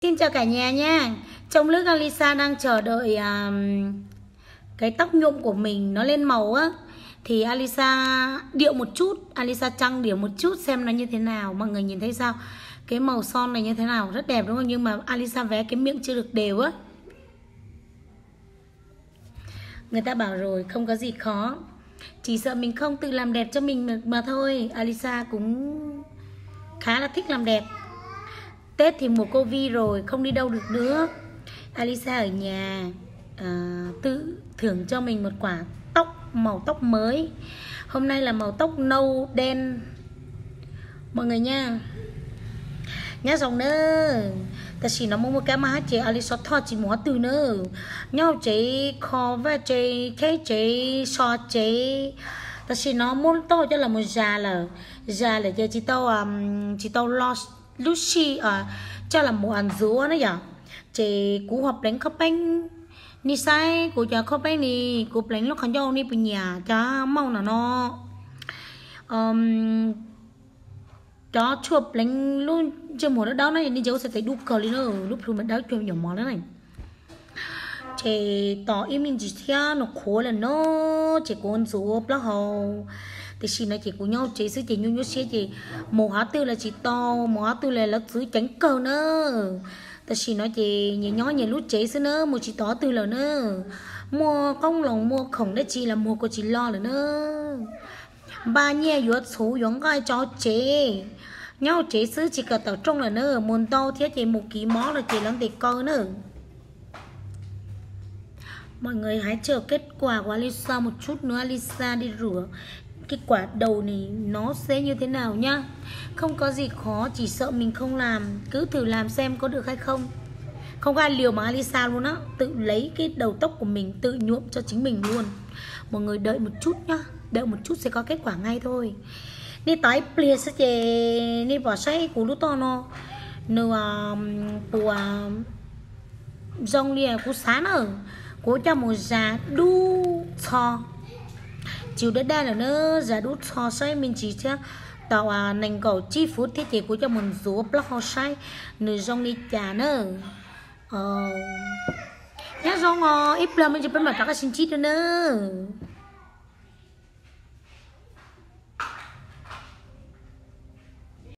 Xin chào cả nhà nha. Trong lúc Alisa đang chờ đợi cái tóc nhuộm của mình nó lên màu á, thì Alisa điệu một chút, Alisa trang điểm một chút xem nó như thế nào. Mọi người nhìn thấy sao? Cái màu son này như thế nào, rất đẹp đúng không? Nhưng mà Alisa vé cái miệng chưa được đều á. Người ta bảo rồi, không có gì khó, chỉ sợ mình không tự làm đẹp cho mình mà thôi. Alisa cũng khá là thích làm đẹp. Tết thì mùa Covid rồi, không đi đâu được nữa. Alisa ở nhà tự thưởng cho mình một quả màu tóc mới. Hôm nay là màu tóc nâu đen mọi người nha. Nhá dòng nữa. Ta chỉ nó mua một cái má chế Alisa thọ chỉ mua từ nữa. Nhau chế kho và chế cái chế so chế. Ta chỉ nó muốn to cho là một già là giờ chỉ tao lo Lucy cho là một ăn dứa nữa nhở. Chị cú hộp đánh khóc bánh ni sai của cha khóc bánh ni của bánh lúc khăn dâu ni bên nhà cha mong là nó cho chụp bánh luôn chưa một đó này đi dấu sẽ thấy đúc cờ lên nữa lúc rồi mình đáo chuyện nhỏ món đó này. Chị tỏ im mình chỉ theo nó khổ là nó chỉ còn dứa đó hầu thì chị nói chị của nhau chị sư chị nhung nhung xe chị màu hóa tư là chị to màu hóa tư là dưới tránh cờ nữa. Ta chỉ nói chị nhớ lút chế xưa nữa một chị tỏ tư là nữa mua công lòng mua khổng đấy chị là mua của chị lo là nữa ba nhẹ yuột số yuống gai cho chế nhau chế xứ chỉ cả tàu trong là nữa muốn to thiết chị một ký mó là chị làm để coi nữa. Mọi người hãy chờ kết quả của Alisa một chút nữa. Alisa đi rửa cái quả đầu này nó sẽ như thế nào nhá. Không có gì khó, chỉ sợ mình không làm. Cứ thử làm xem có được hay không. Không có ai liều mà Alisa luôn á. Tự lấy cái đầu tóc của mình tự nhuộm cho chính mình luôn. Mọi người đợi một chút nhá. Đợi một chút sẽ có kết quả ngay thôi. Ni tái plia sẽ chê ni bỏ say của lũ to nó nửa của dòng lìa của sáng ở của cho một già đu cho chiều đến đây là nó giả đút so sai mình chỉ cho tàu nành cầu chi phút thiết thì của cho mình rúa block ho sai nửa dòng đi chả nữa nhá dòng ít là mình chỉ bên mặt các xin chít nữa.